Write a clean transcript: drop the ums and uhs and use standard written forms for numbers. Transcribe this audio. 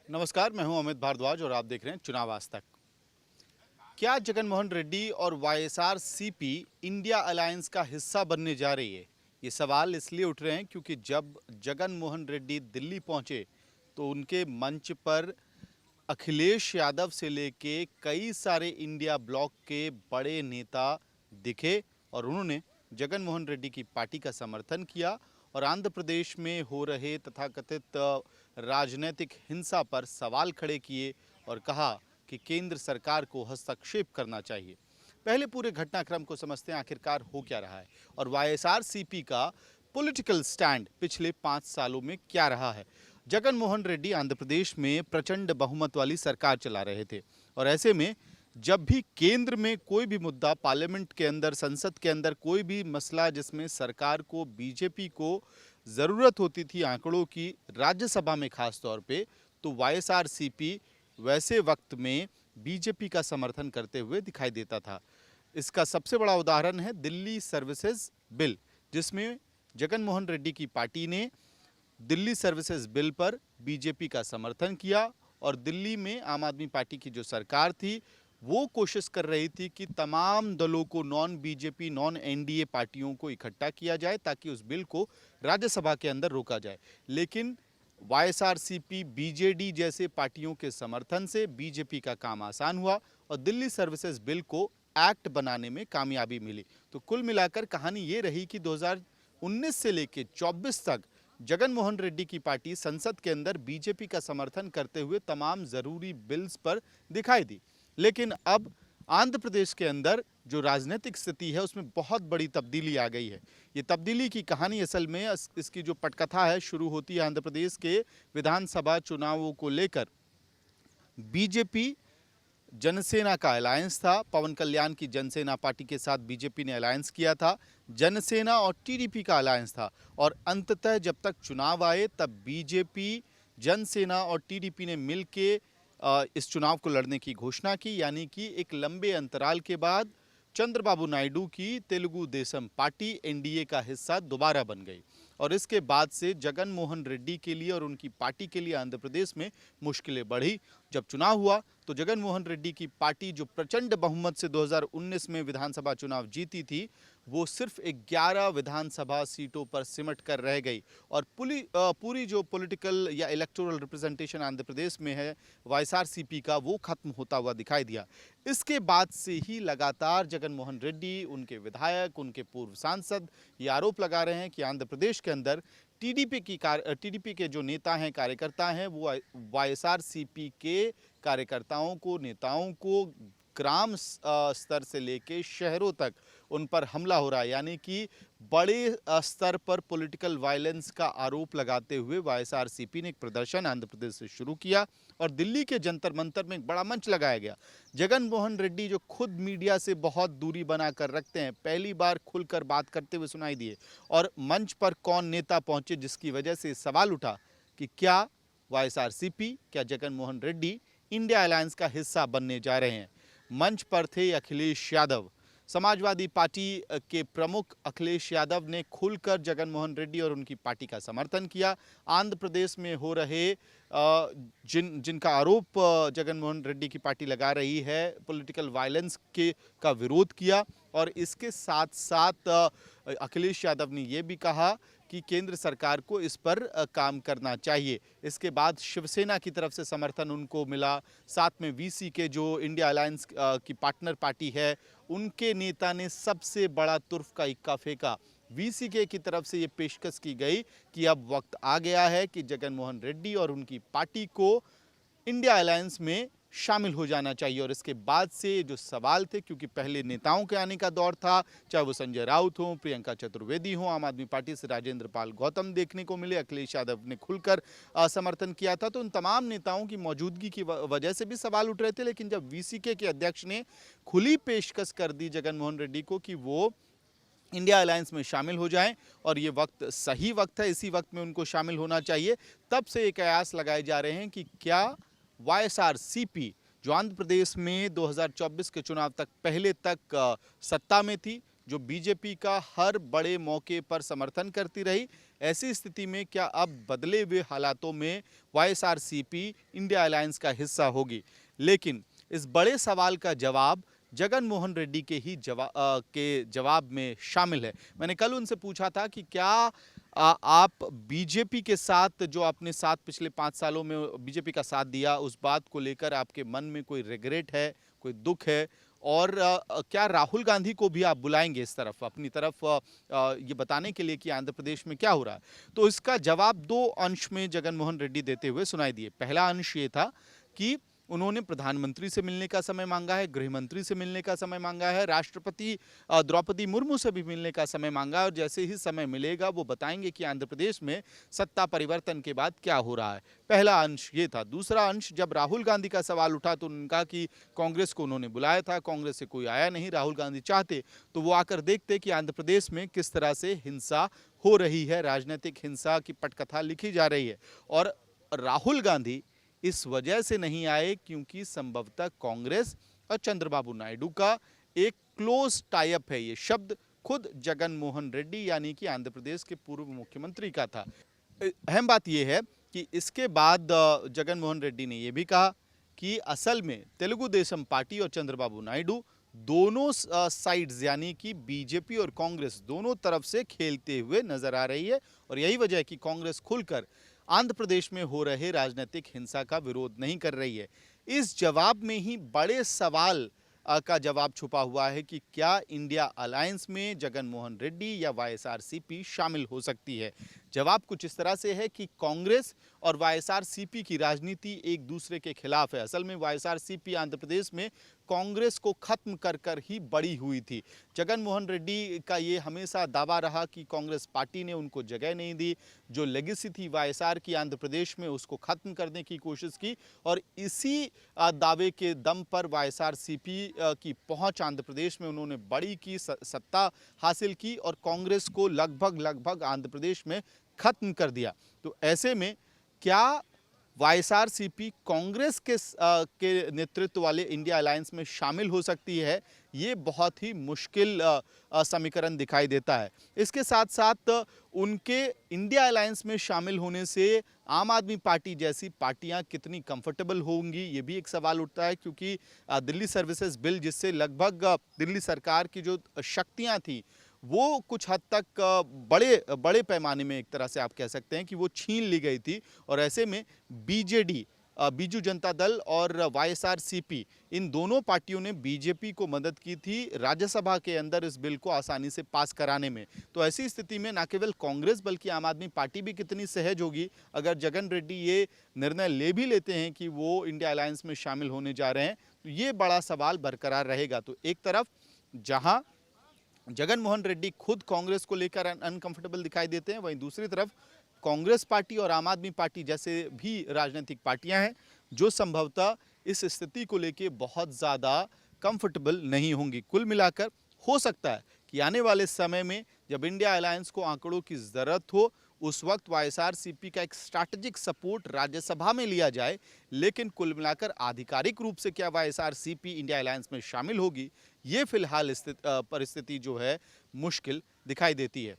नमस्कार, मैं हूं अमित भारद्वाज और आप देख रहे हैं चुनाव आज तक। क्या जगनमोहन रेड्डी और वाईएसआरसीपी इंडिया अलायंस का हिस्सा बनने जा रही है? ये सवाल इसलिए उठ रहे हैं क्योंकि जब जगनमोहन रेड्डी दिल्ली पहुंचे तो उनके मंच पर अखिलेश यादव से लेके कई सारे इंडिया ब्लॉक के बड़े नेता दिखे और उन्होंने जगनमोहन रेड्डी की पार्टी का समर्थन किया और आंध्र प्रदेश में हो रहे तथाकथित राजनीतिक हिंसा पर सवाल खड़े किए और कहा कि केंद्र सरकार को हस्तक्षेप करना चाहिए। पहले पूरे घटनाक्रम को समझते हैं, आखिरकार हो क्या रहा है और वाईएसआरसीपी का पॉलिटिकल स्टैंड पिछले 5 सालों में क्या रहा है। जगनमोहन रेड्डी आंध्र प्रदेश में प्रचंड बहुमत वाली सरकार चला रहे थे और ऐसे में जब भी केंद्र में कोई भी मुद्दा, पार्लियामेंट के अंदर, संसद के अंदर कोई भी मसला जिसमें सरकार को, बीजेपी को ज़रूरत होती थी आंकड़ों की, राज्यसभा में खास तौर पे, तो वाईएसआरसीपी वैसे वक्त में बीजेपी का समर्थन करते हुए दिखाई देता था। इसका सबसे बड़ा उदाहरण है दिल्ली सर्विसेज बिल, जिसमें जगनमोहन रेड्डी की पार्टी ने दिल्ली सर्विसेज बिल पर बीजेपी का समर्थन किया और दिल्ली में आम आदमी पार्टी की जो सरकार थी वो कोशिश कर रही थी कि तमाम दलों को, नॉन बीजेपी, नॉन एनडीए पार्टियों को इकट्ठा किया जाए ताकि उस बिल को राज्यसभा के अंदर रोका जाए। लेकिन वाईएसआरसीपी, बीजेडी जैसे पार्टियों के समर्थन से बीजेपी का काम आसान हुआ और दिल्ली सर्विसेज बिल को एक्ट बनाने में कामयाबी मिली। तो कुल मिलाकर कहानी ये रही कि 2019 से लेकर 24 तक जगनमोहन रेड्डी की पार्टी संसद के अंदर बीजेपी का समर्थन करते हुए तमाम जरूरी बिल्स पर दिखाई दी। लेकिन अब आंध्र प्रदेश के अंदर जो राजनीतिक स्थिति है उसमें बहुत बड़ी तब्दीली आ गई है। ये तब्दीली की कहानी असल में इसकी जो पटकथा है शुरू होती है आंध्र प्रदेश के विधानसभा चुनावों को लेकर। बीजेपी जनसेना का अलायंस था, पवन कल्याण की जनसेना पार्टी के साथ बीजेपी ने अलायंस किया था। जनसेना और टीडीपी का अलायंस था और अंततः जब तक चुनाव आए तब बीजेपी, जनसेना और टीडीपी ने मिलके इस चुनाव को लड़ने की घोषणा की, यानी कि एक लंबे अंतराल के बाद चंद्रबाबू नायडू की तेलुगु देशम पार्टी एनडीए का हिस्सा दोबारा बन गई और इसके बाद से जगनमोहन रेड्डी के लिए और उनकी पार्टी के लिए आंध्र प्रदेश में मुश्किलें बढ़ी। जब चुनाव हुआ तो जगनमोहन रेड्डी की पार्टी जो प्रचंड बहुमत से 2019 में विधानसभा चुनाव जीती थी वो सिर्फ 11 विधानसभा सीटों पर सिमट कर रह गई और पूरी जो पॉलिटिकल या इलेक्टोरल रिप्रेजेंटेशन आंध्र प्रदेश में है वाईएसआरसीपी का, वो खत्म होता हुआ दिखाई दिया। इसके बाद से ही लगातार जगनमोहन रेड्डी, उनके विधायक, उनके पूर्व सांसद ये आरोप लगा रहे हैं कि आंध्र प्रदेश के अंदर टीडीपी के जो नेता हैं, कार्यकर्ता हैं, वो वाईएसआरसीपी के कार्यकर्ताओं को, नेताओं को ग्राम स्तर से लेके शहरों तक उन पर हमला हो रहा है, यानी कि बड़े स्तर पर पॉलिटिकल वायलेंस का आरोप लगाते हुए वाईएसआरसीपी ने एक प्रदर्शन आंध्र प्रदेश से शुरू किया और दिल्ली के जंतर मंतर में एक बड़ा मंच लगाया गया। जगनमोहन रेड्डी जो खुद मीडिया से बहुत दूरी बनाकर रखते हैं, पहली बार खुलकर बात करते हुए सुनाई दिए और मंच पर कौन नेता पहुंचे, जिसकी वजह से सवाल उठा कि क्या वाईएसआरसीपी, क्या जगनमोहन रेड्डी इंडिया अलायंस का हिस्सा बनने जा रहे हैं। मंच पर थे अखिलेश यादव। समाजवादी पार्टी के प्रमुख अखिलेश यादव ने खुलकर जगनमोहन रेड्डी और उनकी पार्टी का समर्थन किया। आंध्र प्रदेश में हो रहे जिनका आरोप जगनमोहन रेड्डी की पार्टी लगा रही है, पॉलिटिकल वायलेंस का विरोध किया और इसके साथ साथ अखिलेश यादव ने यह भी कहा कि केंद्र सरकार को इस पर काम करना चाहिए। इसके बाद शिवसेना की तरफ से समर्थन उनको मिला। साथ में वीसी के जो इंडिया अलायंस की पार्टनर पार्टी है, उनके नेता ने सबसे बड़ा तुर्फ का इक्का फेंका। वीसीके की तरफ से ये पेशकश की गई कि अब वक्त आ गया है कि जगनमोहन रेड्डी और उनकी पार्टी को इंडिया अलायंस में शामिल हो जाना चाहिए। और इसके बाद से जो सवाल थे, क्योंकि पहले नेताओं के आने का दौर था, चाहे वो संजय राउत हो, प्रियंका चतुर्वेदी हो, आम आदमी पार्टी से राजेंद्र पाल गौतम देखने को मिले, अखिलेश यादव ने खुलकर समर्थन किया था, तो उन तमाम नेताओं की मौजूदगी की वजह से भी सवाल उठ रहे थे। लेकिन जब वीसीके के अध्यक्ष ने खुली पेशकश कर दी जगनमोहन रेड्डी को कि वो इंडिया अलायंस में शामिल हो जाएं और ये वक्त सही वक्त है, इसी वक्त में उनको शामिल होना चाहिए, तब से ये कयास लगाए जा रहे हैं कि क्या वाईएसआरसीपी, जो आंध्र प्रदेश में 2024 के चुनाव तक पहले तक सत्ता में थी, जो बीजेपी का हर बड़े मौके पर समर्थन करती रही, ऐसी स्थिति में क्या अब बदले हुए हालातों में वाईएसआरसीपी इंडिया अलायंस का हिस्सा होगी? लेकिन इस बड़े सवाल का जवाब जगन मोहन रेड्डी के जवाब में शामिल है। मैंने कल उनसे पूछा था कि क्या आप बीजेपी के साथ, जो आपने साथ पिछले 5 सालों में बीजेपी का साथ दिया, उस बात को लेकर आपके मन में कोई रिग्रेट है, कोई दुख है? और क्या राहुल गांधी को भी आप बुलाएंगे इस तरफ, अपनी तरफ, ये बताने के लिए कि आंध्र प्रदेश में क्या हो रहा है? तो इसका जवाब 2 अंश में जगन मोहन रेड्डी देते हुए सुनाई दिए। पहला अंश ये था कि उन्होंने प्रधानमंत्री से मिलने का समय मांगा है, गृह मंत्री से मिलने का समय मांगा है, राष्ट्रपति द्रौपदी मुर्मू से भी मिलने का समय मांगा है, और जैसे ही समय मिलेगा वो बताएंगे कि आंध्र प्रदेश में सत्ता परिवर्तन के बाद क्या हो रहा है। पहला अंश ये था। दूसरा अंश, जब राहुल गांधी का सवाल उठा तो उन्होंने कहा कि कांग्रेस को उन्होंने बुलाया था, कांग्रेस से कोई आया नहीं। राहुल गांधी चाहते तो वो आकर देखते कि आंध्र प्रदेश में किस तरह से हिंसा हो रही है, राजनीतिक हिंसा की पटकथा लिखी जा रही है। और राहुल गांधी इस वजह से नहीं आए क्योंकि संभवतः कांग्रेस और चंद्रबाबू नायडू का एक क्लोज टाई अप है। ये शब्द खुद जगन मोहन रेड्डी यानी कि आंध्र प्रदेश के पूर्व मुख्यमंत्री का था। अहम बात यह है कि इसके बाद जगन मोहन रेड्डी ने यह भी कहा कि असल में तेलुगु देशम पार्टी और चंद्रबाबू नायडू दोनों साइड्स यानी कि बीजेपी और कांग्रेस दोनों तरफ से खेलते हुए नजर आ रही है, और यही वजह है कि कांग्रेस खुलकर आंध्र प्रदेश में हो रहे राजनीतिक हिंसा का विरोध नहीं कर रही है। इस जवाब में ही बड़े सवाल का जवाब छुपा हुआ है कि क्या इंडिया अलायंस में जगन मोहन रेड्डी या वाईएसआरसीपी शामिल हो सकती है। जवाब कुछ इस तरह से है कि कांग्रेस और वाईएसआरसीपी की राजनीति एक दूसरे के खिलाफ है। असल में वाईएसआरसीपी आंध्र प्रदेश में कांग्रेस को खत्म कर कर ही बड़ी हुई थी। जगन मोहन रेड्डी का ये हमेशा दावा रहा कि कांग्रेस पार्टी ने उनको जगह नहीं दी, जो लेगेसी थी वाईएसआर की आंध्र प्रदेश में उसको खत्म करने की कोशिश की, और इसी दावे के दम पर वाईएसआरसीपी की पहुंच आंध्र प्रदेश में उन्होंने बड़ी की, सत्ता हासिल की और कांग्रेस को लगभग आंध्र प्रदेश में खत्म कर दिया। तो ऐसे में क्या वाईएसआरसीपी कांग्रेस के नेतृत्व वाले इंडिया अलायंस में शामिल हो सकती है? ये बहुत ही मुश्किल समीकरण दिखाई देता है। इसके साथ साथ उनके इंडिया अलायंस में शामिल होने से आम आदमी पार्टी जैसी पार्टियां कितनी कंफर्टेबल होंगी, ये भी एक सवाल उठता है, क्योंकि दिल्ली सर्विसेज बिल, जिससे लगभग दिल्ली सरकार की जो शक्तियां थी वो कुछ हद तक बड़े पैमाने में, एक तरह से आप कह सकते हैं कि वो छीन ली गई थी। और ऐसे में बीजेडी, बीजू जनता दल और वाईएसआरसीपी, इन दोनों पार्टियों ने बीजेपी को मदद की थी राज्यसभा के अंदर इस बिल को आसानी से पास कराने में। तो ऐसी स्थिति में न केवल कांग्रेस बल्कि आम आदमी पार्टी भी कितनी सहज होगी अगर जगन रेड्डी ये निर्णय ले भी लेते हैं कि वो इंडिया अलायंस में शामिल होने जा रहे हैं, तो ये बड़ा सवाल बरकरार रहेगा। तो एक तरफ जहां जगन मोहन रेड्डी खुद कांग्रेस को लेकर अनकंफर्टेबल दिखाई देते हैं, वहीं दूसरी तरफ कांग्रेस पार्टी और आम आदमी पार्टी जैसे भी राजनीतिक पार्टियां हैं जो संभवतः इस स्थिति को लेकर बहुत ज़्यादा कंफर्टेबल नहीं होंगी। कुल मिलाकर हो सकता है कि आने वाले समय में जब इंडिया अलायंस को आंकड़ों की ज़रूरत हो, उस वक्त वाईएसआरसीपी का एक स्ट्रैटेजिक सपोर्ट राज्यसभा में लिया जाए। लेकिन कुल मिलाकर आधिकारिक रूप से क्या वाईएसआरसीपी इंडिया अलायंस में शामिल होगी, ये फिलहाल परिस्थिति जो है मुश्किल दिखाई देती है।